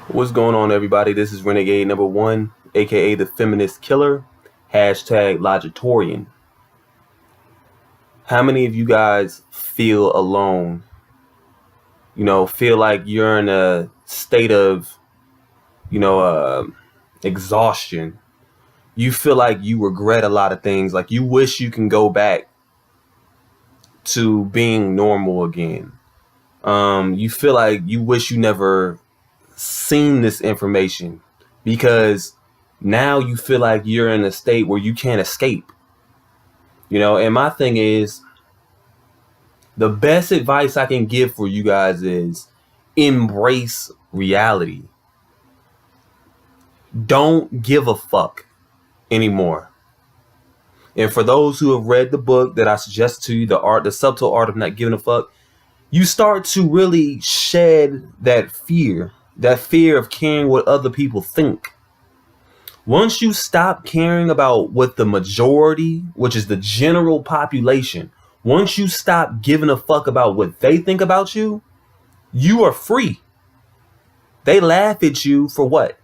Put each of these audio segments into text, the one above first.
What's going on, everybody? This is Renegade number one, aka the Feminist Killer, hashtag Logitorian. How many of you guys feel alone? Feel like you're in a state of, you know, uh, exhaustion. You feel like you regret a lot of things. Like you wish you can go back to being normal again. You feel like you wish you never seen this information because now you feel like you're in a state where you can't escape. And my thing is, the best advice I can give for you guys is embrace reality. Don't give a fuck anymore. And for those who have read the book that I suggest to you, the subtle art of not giving a fuck, you start to really shed that fear of caring what other people think. Once you stop caring about what the majority, which is the general population, once you stop giving a fuck about what they think about you, you are free. They laugh at you for what?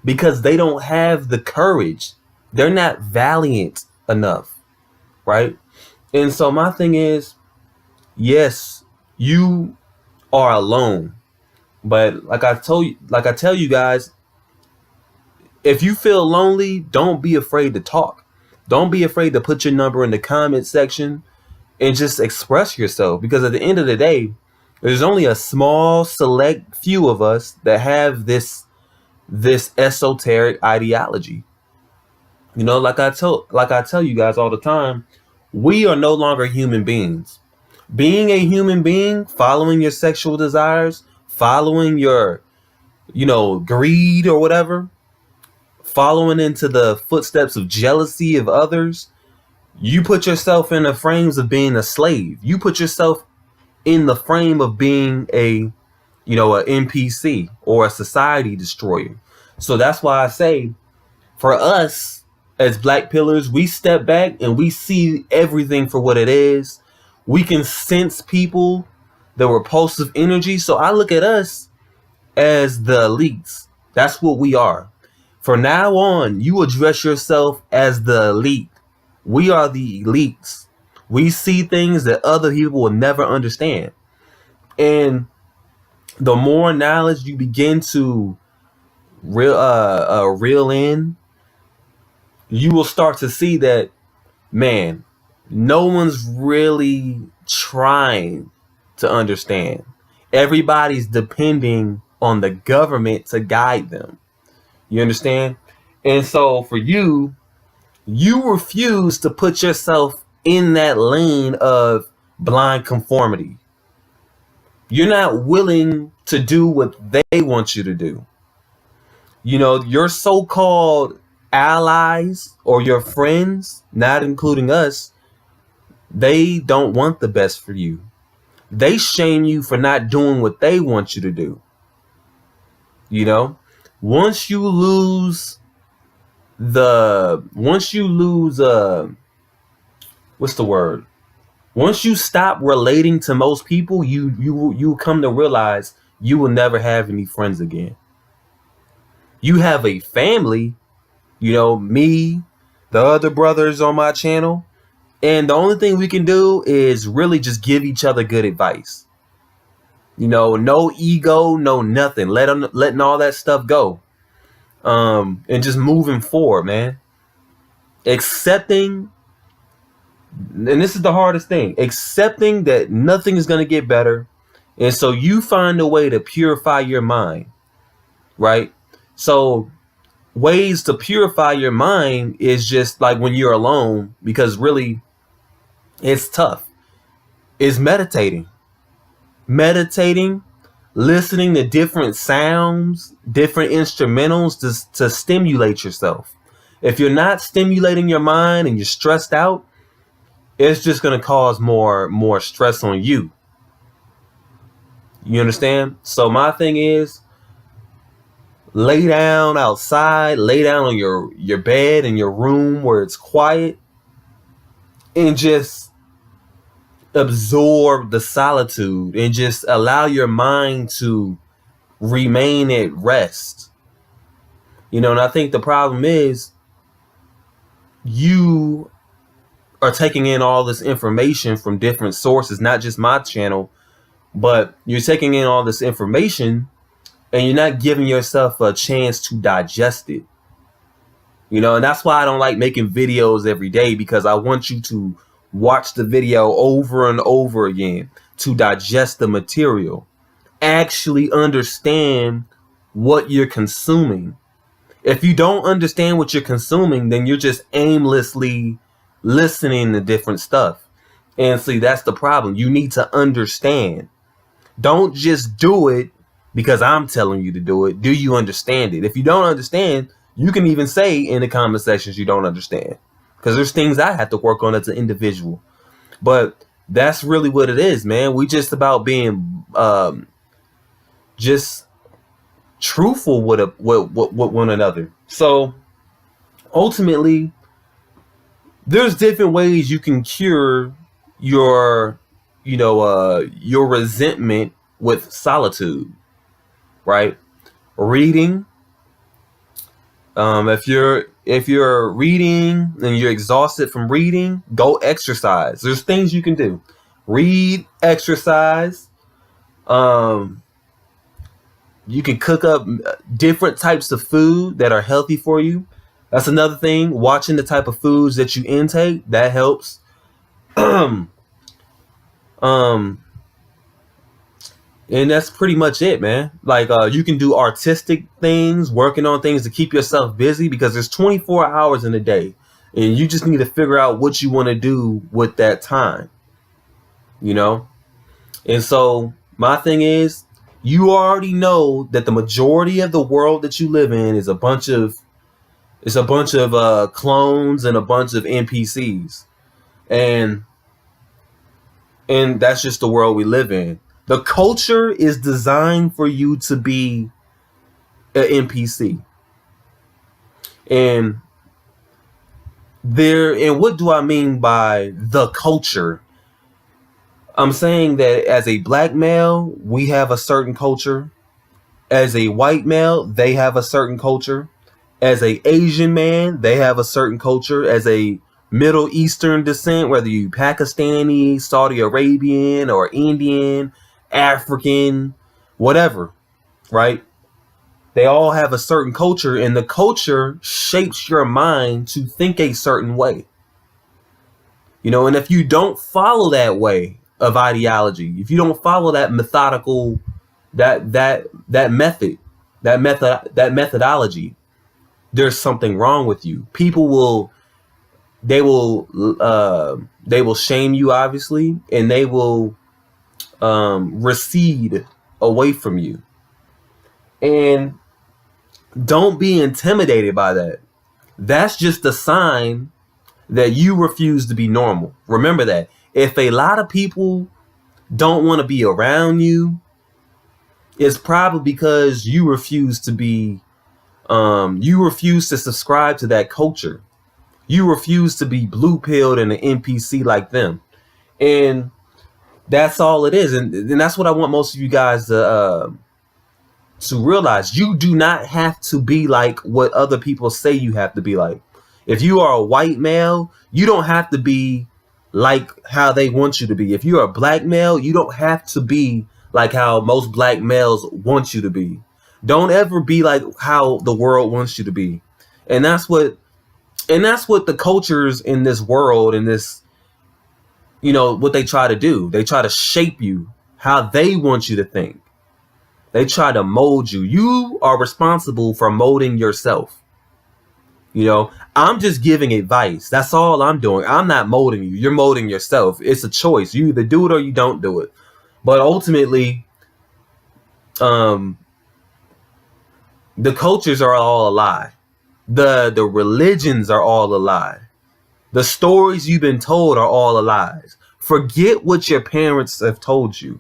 Because they don't have the courage. They're not valiant enough, right? And so my thing is, yes, you are alone. But like I tell you guys, if you feel lonely, don't be afraid to talk. Don't be afraid to put your number in the comment section and just express yourself. Because at the end of the day, there's only a small select few of us that have this esoteric ideology. Like I tell you guys all the time, we are no longer human beings. Being a human being, following your sexual desires, following your, greed or whatever, following into the footsteps of jealousy of others, you put yourself in the frames of being a slave. You put yourself in the frame of being a NPC or a society destroyer. So that's why I say, for us as black pillars, we step back and we see everything for what it is. We can sense people, the repulsive energy. So I look at us as the elites. That's what we are. From now on, you address yourself as the elite. We are the elites. We see things that other people will never understand. And the more knowledge you begin to reel in, you will start to see that, man, no one's really trying to understand. Everybody's depending on the government to guide them. You understand? And so for you refuse to put yourself in that lane of blind conformity. You're not willing to do what they want you to do. Your so-called allies or your friends, not including us, they don't want the best for you. They shame you for not doing what they want you to do. Once you lose what's the word? Once you stop relating to most people, you come to realize you will never have any friends again. You have a family, me, the other brothers on my channel, and the only thing we can do is really just give each other good advice. No ego, no nothing. Letting all that stuff go. And just moving forward, man. Accepting, and this is the hardest thing, accepting that nothing is going to get better. And so you find a way to purify your mind, right? So ways to purify your mind is just like when you're alone, because really it's tough, is meditating, listening to different sounds, different instrumentals to stimulate yourself. If you're not stimulating your mind and you're stressed out, it's just going to cause more stress on you. You understand? So my thing is, lay down outside, lay down on your bed in your room where it's quiet, and just absorb the solitude and just allow your mind to remain at rest. You know, and I think the problem is you are taking in all this information from different sources, not just my channel, but you're taking in all this information and you're not giving yourself a chance to digest it. You know, and that's why I don't like making videos every day, because I want you to watch the video over and over again to digest the material, actually understand what you're consuming. If you don't understand what you're consuming, then you're just aimlessly listening to different stuff. And see, that's the problem. You need to understand. Don't just do it because I'm telling you to do it. Do you understand it? If you don't understand, you can even say in the comment sections you don't understand, because there's things I have to work on as an individual. But that's really what it is, man. We just about being just truthful with one another. So ultimately, there's different ways you can cure your your resentment with solitude, right? Reading. If you're reading and you're exhausted from reading, go exercise. There's things you can do. Read, exercise. You can cook up different types of food that are healthy for you. That's another thing. Watching the type of foods that you intake, that helps. And that's pretty much it, man. Like, you can do artistic things, working on things to keep yourself busy, because there's 24 hours in a day and you just need to figure out what you want to do with that time, you know? And so my thing is, you already know that the majority of the world that you live in is a bunch of clones and a bunch of NPCs. And that's just the world we live in. The culture is designed for you to be an NPC. And what do I mean by the culture? I'm saying that as a black male, we have a certain culture. As a white male, they have a certain culture. As a Asian man, they have a certain culture. As a Middle Eastern descent, whether you Pakistani, Saudi Arabian, or Indian, African, whatever, right? They all have a certain culture, and the culture shapes your mind to think a certain way. You know, and if you don't follow that way of ideology, if you don't follow that methodical, that methodology, there's something wrong with you. People will shame you, obviously, and they will recede away from you. And don't be intimidated by that. That's just a sign that you refuse to be normal. Remember that. If a lot of people don't want to be around you, it's probably because you refuse to be you refuse to subscribe to that culture. You refuse to be blue pilled and an NPC like them. And that's all it is. And that's what I want most of you guys to realize. You do not have to be like what other people say you have to be like. If you are a white male, you don't have to be like how they want you to be. If you're a black male, you don't have to be like how most black males want you to be. Don't ever be like how the world wants you to be. And that's what the cultures in this world, in this, you know, what they try to do. They try to shape you how they want you to think. They try to mold you. You are responsible for molding yourself. You know, I'm just giving advice. That's all I'm doing. I'm not molding you. You're molding yourself. It's a choice. You either do it or you don't do it. But ultimately, the cultures are all a lie. The religions are all a lie. The stories you've been told are all a lies. Forget what your parents have told you.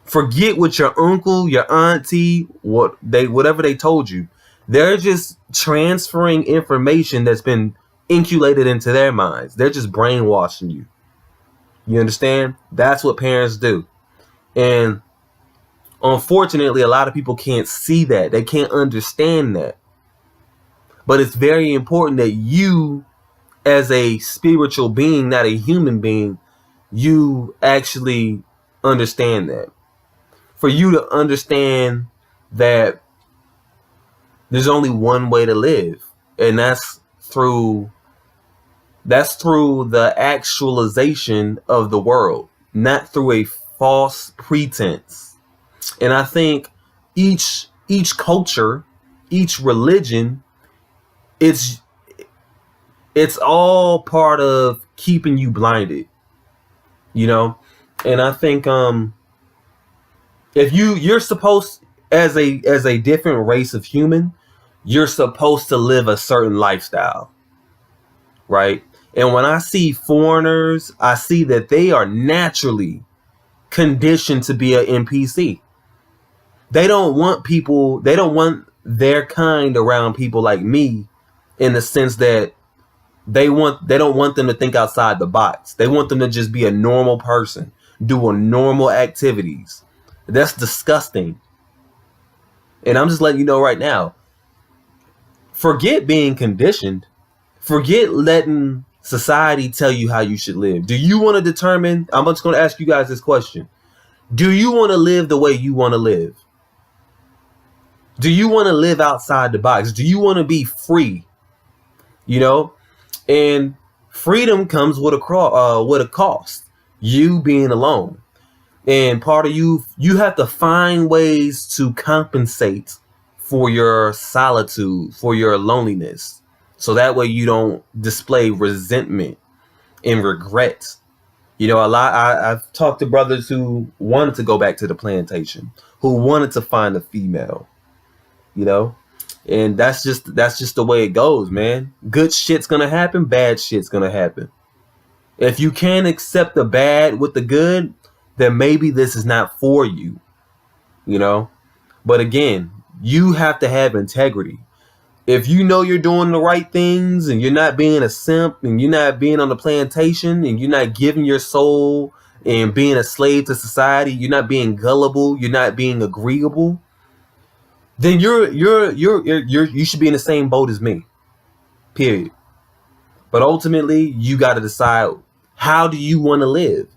Forget what your uncle, your auntie, whatever they told you. They're just transferring information that's been inculcated into their minds. They're just brainwashing you. You understand? That's what parents do. And Unfortunately, a lot of people can't see that. They can't understand that. But it's very important that you, as a spiritual being, not a human being, you actually understand that. For you to understand that there's only one way to live, and that's through the actualization of the world, not through a false pretense. And I think each culture, each religion, it's all part of keeping you blinded, you know. And I think if you're supposed, as a different race of human, you're supposed to live a certain lifestyle, right? And when I see foreigners, I see that they are naturally conditioned to be an NPC. They don't want their kind around people like me, in the sense that they don't want them to think outside the box. They want them to just be a normal person, doing normal activities. That's disgusting. And I'm just letting you know right now, forget being conditioned. Forget letting society tell you how you should live. Do you want to determine? I'm just going to ask you guys this question. Do you want to live the way you want to live? Do you want to live outside the box? Do you want to be free? You know, and freedom comes with a cost. You being alone, and part of you have to find ways to compensate for your solitude, for your loneliness, so that way you don't display resentment and regret. You know, I've talked to brothers who wanted to go back to the plantation, who wanted to find a female, you know, and that's just the way it goes, man. Good shit's gonna happen, bad shit's gonna happen. If you can't accept the bad with the good, then maybe this is not for you, you know. But again, you have to have integrity. If you know you're doing the right things, and you're not being a simp, and you're not being on the plantation, and you're not giving your soul and being a slave to society, you're not being gullible, you're not being agreeable, then you should be in the same boat as me. Period. But ultimately, you got to decide, how do you want to live?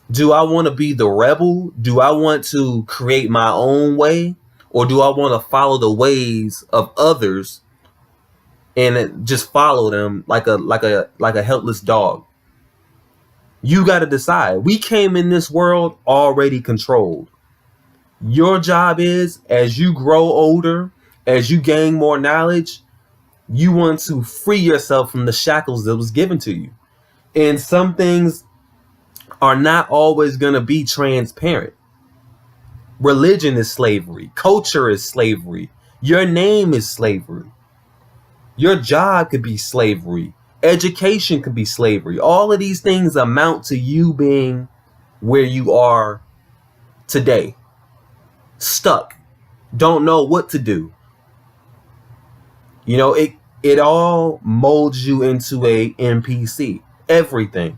Do I want to be the rebel? Do I want to create my own way? Or do I want to follow the ways of others and just follow them like a helpless dog? You got to decide. We came in this world already controlled. Your job is, as you grow older, as you gain more knowledge, you want to free yourself from the shackles that was given to you. And some things are not always going to be transparent. Religion is slavery. Culture is slavery. Your name is slavery. Your job could be slavery. Education could be slavery. All of these things amount to you being where you are today. Stuck. Don't know what to do. You know, it all molds you into a NPC. Everything.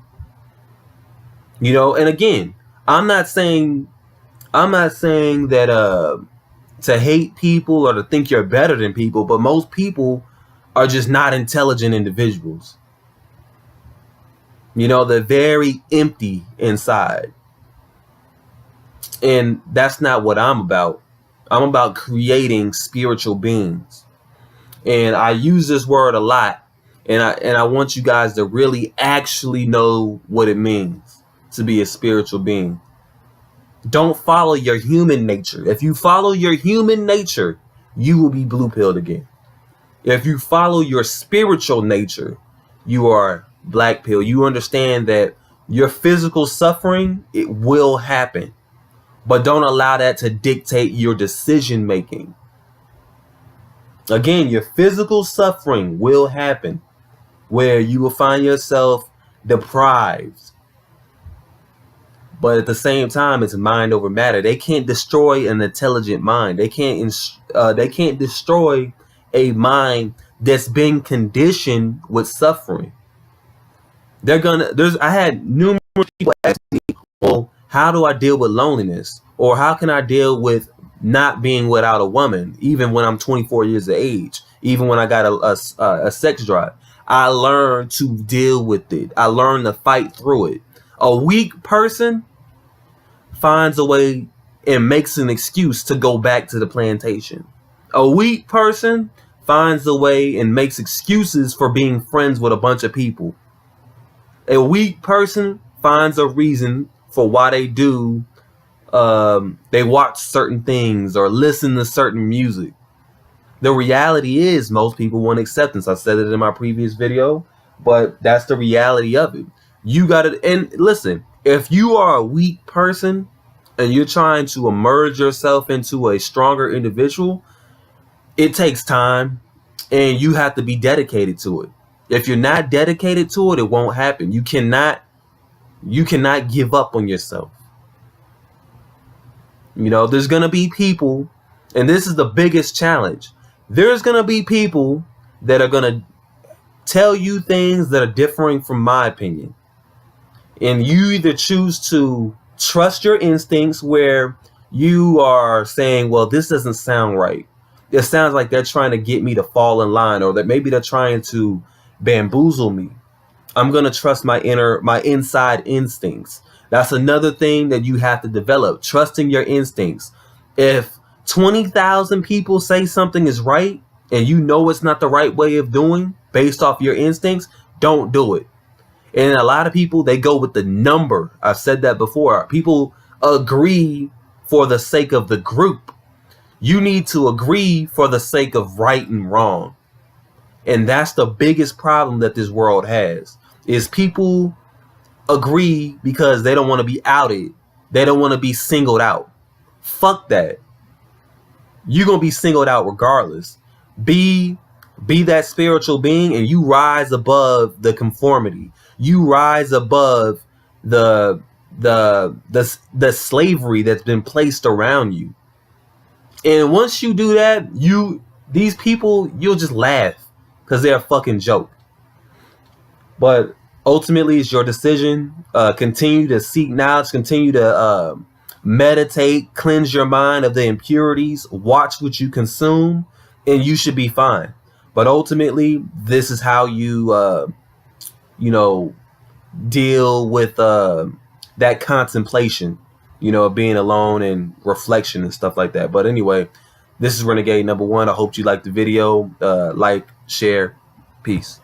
You know, and again, I'm not saying that to hate people or to think you're better than people, but most people are just not intelligent individuals. You know, they're very empty inside. And that's not what I'm about. I'm about creating spiritual beings. And I use this word a lot, and I want you guys to really actually know what it means to be a spiritual being. Don't follow your human nature. If you follow your human nature, you will be blue pilled again. If you follow your spiritual nature, you are black pill. You understand that your physical suffering, it will happen. But don't allow that to dictate your decision making. Again, your physical suffering will happen, where you will find yourself deprived. But at the same time, it's mind over matter. They can't destroy an intelligent mind. They can't destroy a mind that's been conditioned with suffering. I had numerous people ask me, well, how do I deal with loneliness? Or how can I deal with not being without a woman, even when I'm 24 years of age, even when I got a sex drive? I learned to deal with it. I learned to fight through it. A weak person finds a way and makes an excuse to go back to the plantation. A weak person finds a way and makes excuses for being friends with a bunch of people. A weak person finds a reason for why they watch certain things or listen to certain music. The reality is most people want acceptance. I said it in my previous video, but that's the reality of it. You gotta, and listen, if you are a weak person and you're trying to emerge yourself into a stronger individual, it takes time and you have to be dedicated to it. If you're not dedicated to it, it won't happen. You cannot give up on yourself. You know, there's going to be people, and this is the biggest challenge. There's going to be people that are going to tell you things that are differing from my opinion. And you either choose to trust your instincts, where you are saying, well, this doesn't sound right. It sounds like they're trying to get me to fall in line, or that maybe they're trying to bamboozle me. I'm going to trust my inside instincts. That's another thing that you have to develop, trusting your instincts. If 20,000 people say something is right and you know it's not the right way of doing based off your instincts, don't do it. And a lot of people, they go with the number. I've said that before. People agree for the sake of the group. You need to agree for the sake of right and wrong. And that's the biggest problem that this world has, is people agree because they don't want to be outed. They don't want to be singled out. Fuck that. You're going to be singled out regardless. Be that spiritual being, and you rise above the conformity. You rise above the slavery that's been placed around you. And once you do that, these people, you'll just laugh because they're a fucking joke. But ultimately, it's your decision. Continue to seek knowledge. Continue to meditate. Cleanse your mind of the impurities. Watch what you consume, and you should be fine. But ultimately, this is how you, deal with that contemplation, being alone and reflection and stuff like that. But anyway, this is Renegade #1. I hope you liked the video. Like, share. Peace.